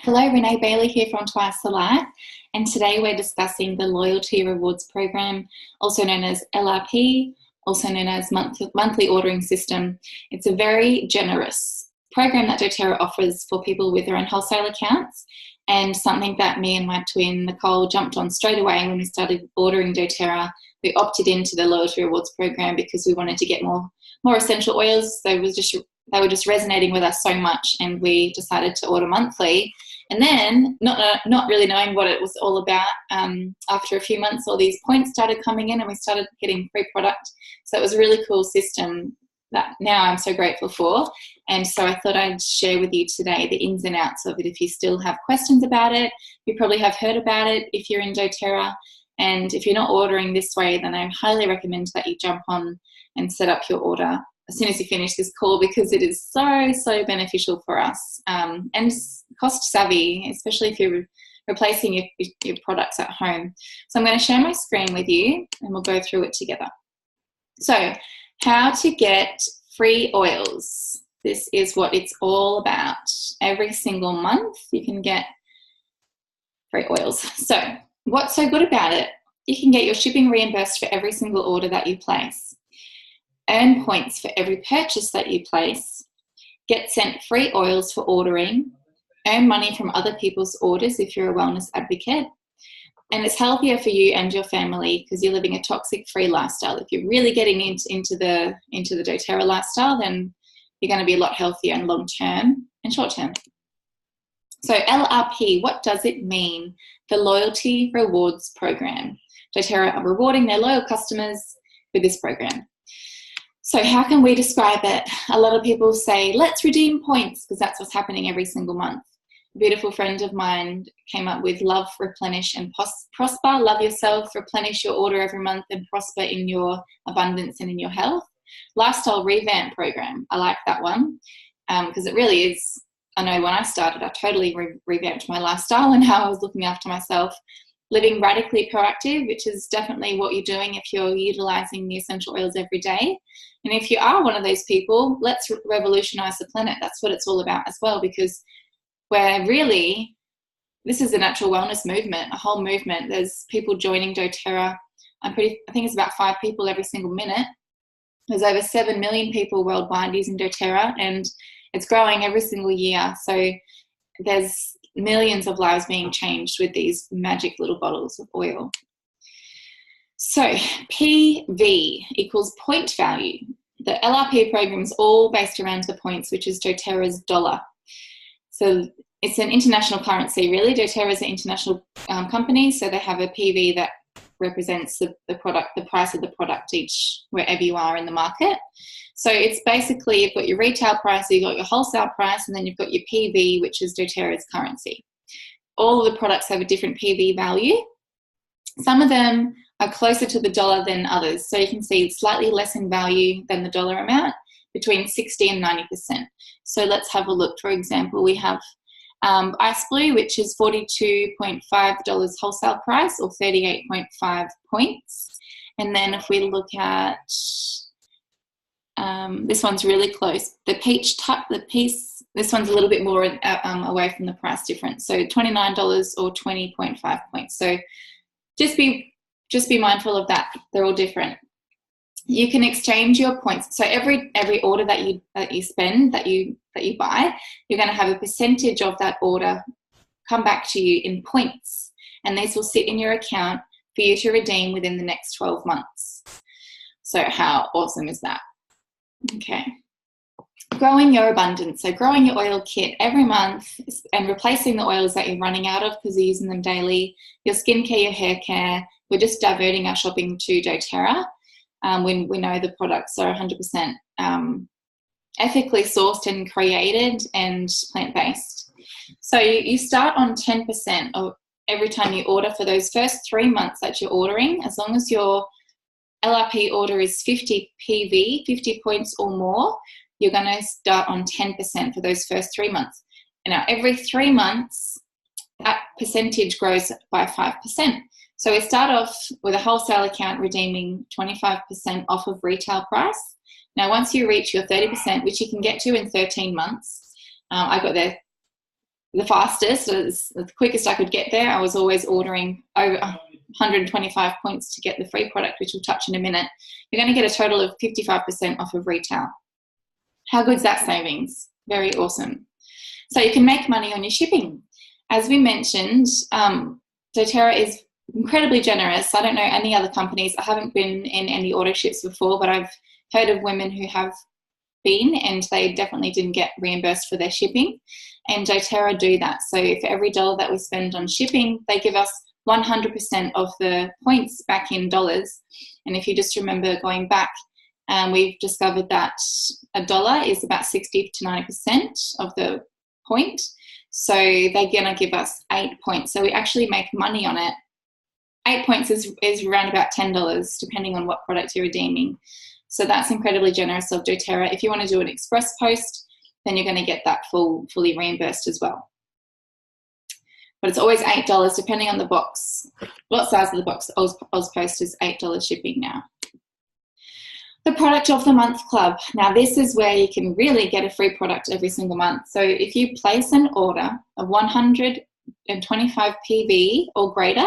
Hello, Renee Bailey here from Twice the Light, and today we're discussing the Loyalty Rewards Program, also known as LRP, also known as Monthly Ordering System. It's a very generous program that doTERRA offers for people with their own wholesale accounts, and something that me and my twin Nicole jumped on straight away when we started ordering doTERRA. We opted into the Loyalty Rewards Program because we wanted to get more essential oils. They were just resonating with us so much, and we decided to order monthly. And then, not really knowing what it was all about, after a few months, all these points started coming in and we started getting free product. So it was a really cool system that now I'm so grateful for. And so I thought I'd share with you today the ins and outs of it. If you still have questions about it, you probably have heard about it if you're in doTERRA. And if you're not ordering this way, then I highly recommend that you jump on and set up your order as soon as you finish this call, because it is so beneficial for us, and cost savvy, especially if you're replacing your products at home. So I'm going to share my screen with you and we'll go through it together. So how to get free oils. This is what it's all about. Every single month you can get free oils. So what's so good about it? You can get your shipping reimbursed for every single order that you place. Earn points for every purchase that you place, get sent free oils for ordering, earn money from other people's orders if you're a wellness advocate, and it's healthier for you and your family because you're living a toxic-free lifestyle. If you're really getting into the doTERRA lifestyle, then you're going to be a lot healthier in long-term and short-term. So LRP, what does it mean? The Loyalty Rewards Program. doTERRA are rewarding their loyal customers with this program. So how can we describe it? A lot of people say, let's redeem points, because that's what's happening every single month. A beautiful friend of mine came up with love, replenish, and prosper. Love yourself, replenish your order every month, and prosper in your abundance and in your health. Lifestyle revamp program. I like that one because it really is. I know when I started, I totally revamped my lifestyle and how I was looking after myself. Living radically proactive, which is definitely what you're doing if you're utilizing the essential oils every day. And if you are one of those people, let's revolutionize the planet. That's what it's all about as well, because this is a natural wellness movement, a whole movement. There's people joining doTERRA. I think it's about 5 people every single minute. There's over 7 million people worldwide using doTERRA, and it's growing every single year. So there's millions of lives being changed with these magic little bottles of oil. So PV equals point value. The LRP program is all based around the points, which is doTERRA's dollar. So it's an international currency, really. doTERRA is an international company, so they have a PV that represents the product, the price of the product wherever you are in the market. So it's basically, you've got your retail price, you've got your wholesale price, and then you've got your PV, which is doTERRA's currency. All of the products have a different PV value. Some of them are closer to the dollar than others. So you can see it's slightly less in value than the dollar amount, between 60 and 90%. So let's have a look. For example, we have Ice Blue, which is $42.5 wholesale price, or 38.5 points. And then if we look at this one's really close. The Peach this one's a little bit more away from the price difference. So $29 or 20.5 points. So just be mindful of that. They're all different. You can exchange your points. So every order that you spend, that you buy, you're going to have a percentage of that order come back to you in points, and these will sit in your account for you to redeem within the next 12 months. So how awesome is that? Okay. Growing your abundance. So growing your oil kit every month and replacing the oils that you're running out of because you're using them daily. Your skincare, your hair care. We're just diverting our shopping to doTERRA when we know the products are 100% ethically sourced and created and plant-based. So you start on 10% of every time you order for those first 3 months that you're ordering, as long as your LRP order is 50 PV, 50 points or more, you're going to start on 10% for those first 3 months. And now every 3 months, that percentage grows by 5%. So we start off with a wholesale account redeeming 25% off of retail price. Now, once you reach your 30%, which you can get to in 13 months, I got there the fastest, the quickest I could get there. I was always ordering over 125 points to get the free product, which we'll touch in a minute. You're going to get a total of 55% off of retail. How good's that savings? Very awesome. So you can make money on your shipping. As we mentioned, doTERRA is incredibly generous. I don't know any other companies. I haven't been in any auto ships before, but I've heard of women who have been, and they definitely didn't get reimbursed for their shipping. And doTERRA do that. So for every dollar that we spend on shipping, they give us 100% of the points back in dollars. And if you just remember going back, we've discovered that a dollar is about 60 to 90% of the point. So they're going to give us 8 points. So we actually make money on it. 8 points is around about $10, depending on what product you're redeeming. So that's incredibly generous of doTERRA. If you want to do an express post, then you're going to get that fully reimbursed as well. But it's always $8, depending on the box. What size of the box? Ozpost is $8 shipping now. The Product of the Month Club. Now this is where you can really get a free product every single month. So if you place an order of 125 PV or greater,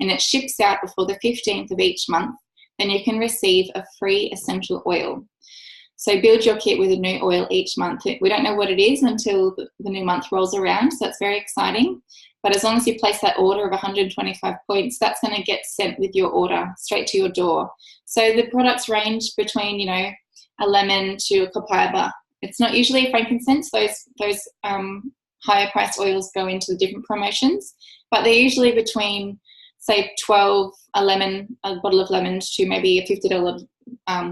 and it ships out before the 15th of each month, then you can receive a free essential oil. So build your kit with a new oil each month. We don't know what it is until the new month rolls around, so that's very exciting. But as long as you place that order of 125 points, that's going to get sent with your order straight to your door. So the products range between, you know, a lemon to a copaiba. It's not usually frankincense. Those higher priced oils go into the different promotions, but they're usually between, say, 12 a bottle of lemons to maybe a $50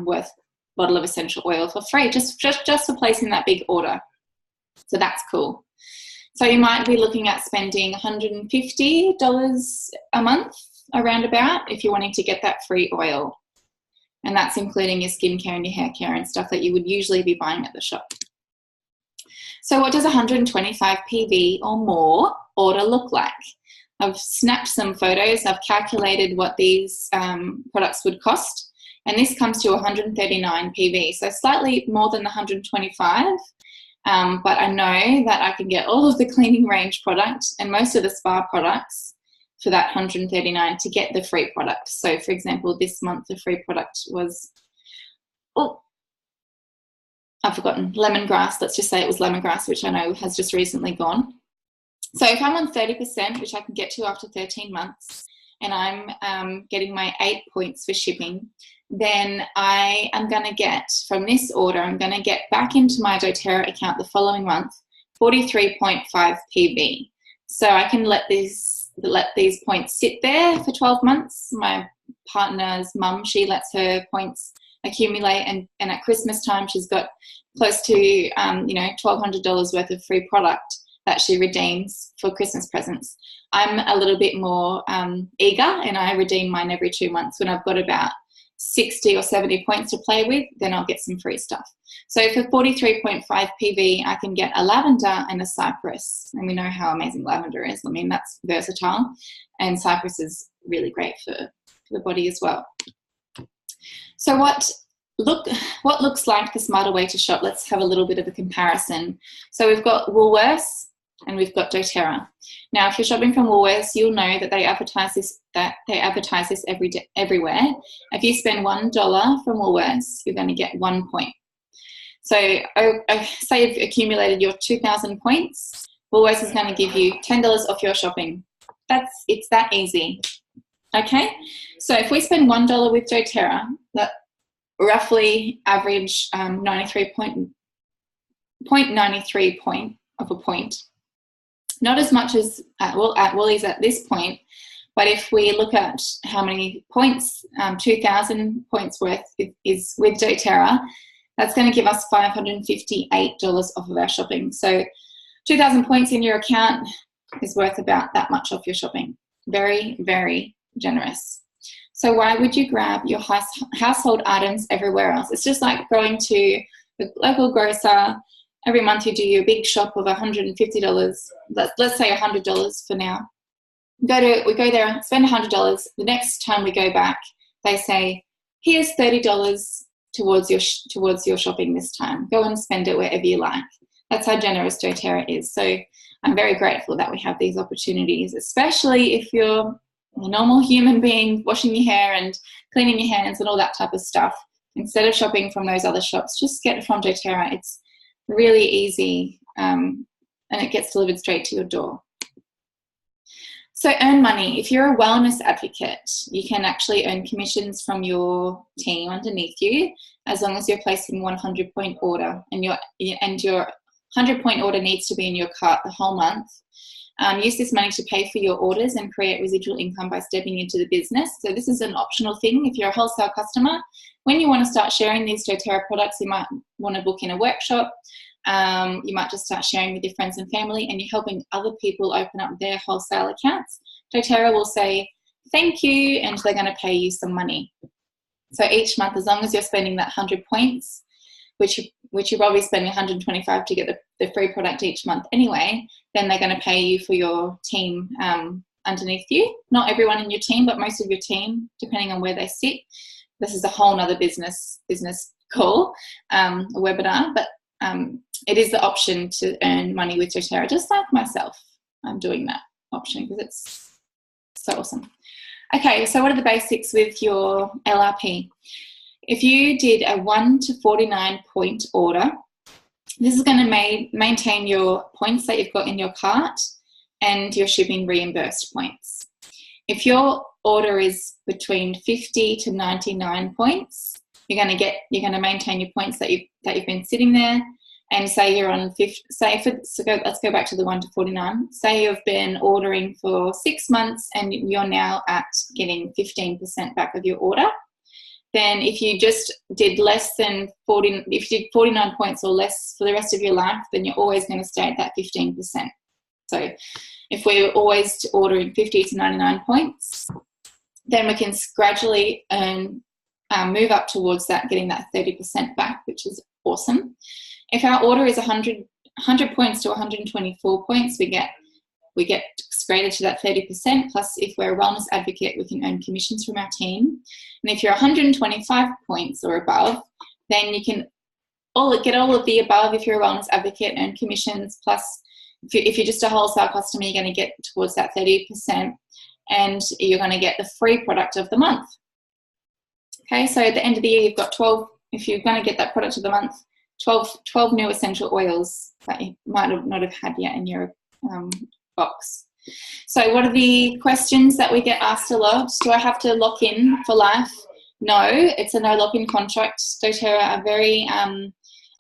worth bottle of essential oil for free, just for placing that big order. So that's cool. So you might be looking at spending $150 a month, around about, if you're wanting to get that free oil. And that's including your skincare and your hair care and stuff that you would usually be buying at the shop. So what does 125 PV or more order look like? I've snapped some photos. I've calculated what these products would cost. And this comes to 139 PV, so slightly more than the 125. But I know that I can get all of the cleaning range product and most of the spa products for that 139 to get the free product. So for example, this month the free product was, I've forgotten, lemongrass. Let's just say it was lemongrass, which I know has just recently gone. So if I'm on 30%, which I can get to after 13 months, and I'm getting my 8 points for shipping, then I am going to get, from this order, I'm going to get back into my doTERRA account the following month, 43.5 PV. So I can let these points sit there for 12 months. My partner's mum, she lets her points accumulate, and at Christmas time she's got close to $1,200 worth of free product that she redeems for Christmas presents. I'm a little bit more eager, and I redeem mine every 2 months. When I've got about 60 or 70 points to play with, then I'll get some free stuff. So for 43.5 PV, I can get a lavender and a cypress. And we know how amazing lavender is. I mean, that's versatile. And cypress is really great for the body as well. So what looks like the smarter way to shop? Let's have a little bit of a comparison. So we've got Woolworths and we've got doTERRA. Now, if you're shopping from Woolworths, you'll know that they advertise this everywhere. If you spend $1 from Woolworths, you're going to get 1 point. So say you've accumulated your 2,000 points, Woolworths is going to give you $10 off your shopping. It's that easy. Okay, so if we spend $1 with doTERRA, that roughly average 0.93 point of a point. Not as much as at Woolies at this point, but if we look at how many points, 2,000 points worth is with doTERRA, that's going to give us $558 off of our shopping. So 2,000 points in your account is worth about that much off your shopping. Very, very generous. So why would you grab your household items everywhere else? It's just like going to the local grocer. Every month you do your big shop of $150. Let's say $100 for now. We go there, spend $100. The next time we go back, they say, here's $30 towards your shopping this time. Go and spend it wherever you like. That's how generous doTERRA is. So I'm very grateful that we have these opportunities, especially if you're a normal human being washing your hair and cleaning your hands and all that type of stuff. Instead of shopping from those other shops, just get it from dōTERRA. It's really easy, and it gets delivered straight to your door. So earn money. If you're a wellness advocate, you can actually earn commissions from your team underneath you, as long as you're placing 100-point order, and your 100-point order needs to be in your cart the whole month. Use this money to pay for your orders and create residual income by stepping into the business. So this is an optional thing. If you're a wholesale customer, when you want to start sharing these dōTERRA products, you might want to book in a workshop. You might just start sharing with your friends and family, and you're helping other people open up their wholesale accounts. dōTERRA will say thank you, and they're going to pay you some money. So each month, as long as you're spending that 100 points, which you're probably spending 125 to get the free product each month anyway, then they're going to pay you for your team underneath you. Not everyone in your team, but most of your team, depending on where they sit. This is a whole nother business call, a webinar, but it is the option to earn money with dōTERRA, just like myself. I'm doing that option because it's so awesome. Okay, so what are the basics with your LRP? If you did a 1 to 49 point order, this is going to maintain your points that you've got in your cart and your shipping reimbursed points. If your order is between 50 to 99 points, you're going to maintain your points that you've been sitting there. And say you're on 50, let's go back to the 1 to 49. Say you've been ordering for 6 months and you're now at getting 15% back of your order. Then if you just did less than 40, if you did 49 points or less for the rest of your life, then you're always going to stay at that 15%. So if we're always ordering 50 to 99 points, then we can gradually move up towards that, getting that 30% back, which is awesome. If our order is 100 points to 124 points, we get graded to that 30%. Plus, if we're a wellness advocate, we can earn commissions from our team. And if you're 125 points or above, then you can get all of the above. If you're a wellness advocate, earn commissions. Plus, if you're just a wholesale customer, you're going to get towards that 30%, and you're going to get the free product of the month. Okay, so at the end of the year, you've got 12. If you're going to get that product of the month, 12 new essential oils that you might not have had yet in your box. So what are the questions that we get asked a lot? Do I have to lock in for life? No, it's a no lock-in contract. dōTERRA are very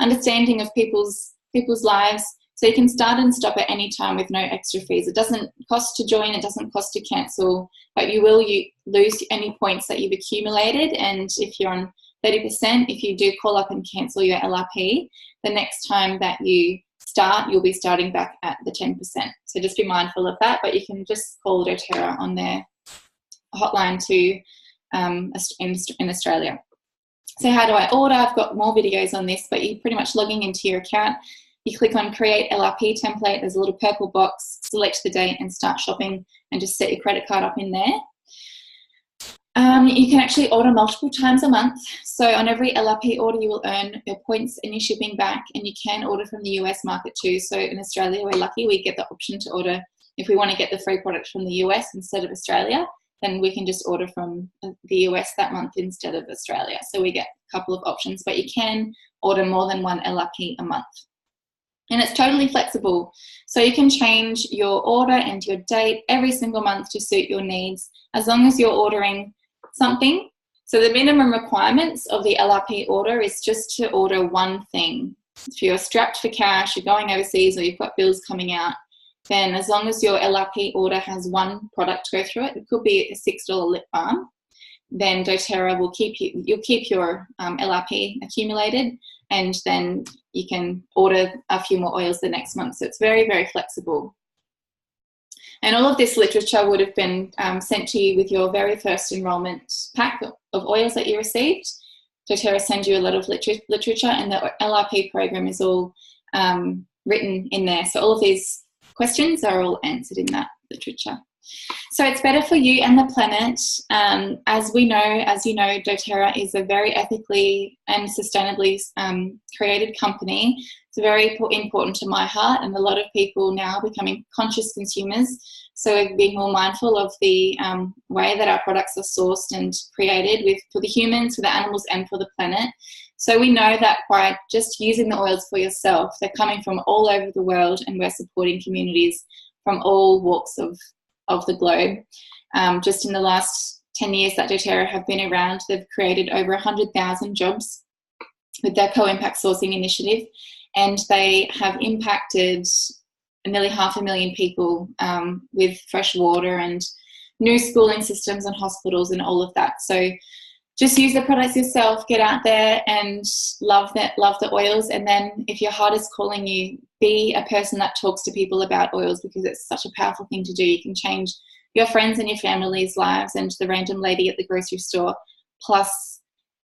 understanding of people's lives, so you can start and stop at any time with no extra fees. It doesn't cost to join, it doesn't cost to cancel, but you lose any points that you've accumulated. And if you're on 30%, if you do call up and cancel your LRP, the next time that you start, you'll be starting back at the 10%. So just be mindful of that, but you can just call dōTERRA on their hotline in Australia. So how do I order? I've got more videos on this, but you're pretty much logging into your account. You click on Create LRP Template. There's a little purple box. Select the date and start shopping, and just set your credit card up in there. You can actually order multiple times a month. So on every LRP order, you will earn your points and your shipping back, and you can order from the US market too. So in Australia, we're lucky. We get the option to order. If we want to get the free product from the US instead of Australia, then we can just order from the US that month instead of Australia. So we get a couple of options, but you can order more than one LRP a month. And it's totally flexible. So you can change your order and your date every single month to suit your needs, as long as you're ordering something. So the minimum requirements of the LRP order is just to order one thing. If you're strapped for cash, you're going overseas, or you've got bills coming out, then as long as your LRP order has one product to go through it, it could be a $6 lip balm, then dōTERRA will you'll keep your LRP accumulated, and then you can order a few more oils the next month. So it's very, very flexible. And all of this literature would have been sent to you with your very first enrollment pack of oils that you received. dōTERRA sends you a lot of literature, and the LRP program is all written in there. So all of these questions are all answered in that literature. So it's better for you and the planet. As you know, dōTERRA is a very ethically and sustainably created company. It's very important to my heart, and a lot of people now are becoming conscious consumers. So we're being more mindful of the way that our products are sourced and created for the humans, for the animals, and for the planet. So we know that by just using the oils for yourself, they're coming from all over the world, and we're supporting communities from all walks of the globe. Just in the last 10 years that dōTERRA have been around, they've created over 100,000 jobs with their co-impact sourcing initiative, and they have impacted nearly 500,000 people with fresh water and new schooling systems and hospitals and all of that. So just use the products yourself, get out there and love the oils. And then if your heart is calling you, be a person that talks to people about oils, because it's such a powerful thing to do. You can change your friends and your family's lives and the random lady at the grocery store, plus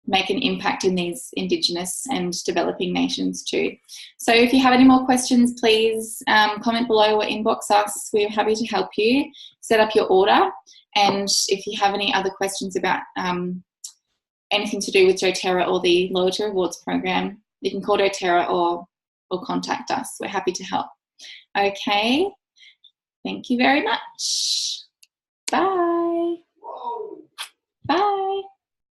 make an impact in these Indigenous and developing nations too. So if you have any more questions, please comment below or inbox us. We're happy to help you set up your order. And if you have any other questions about anything to do with dōTERRA or the Loyalty Rewards program, you can call dōTERRA or contact us. We're happy to help. Okay, thank you very much. Bye. Bye.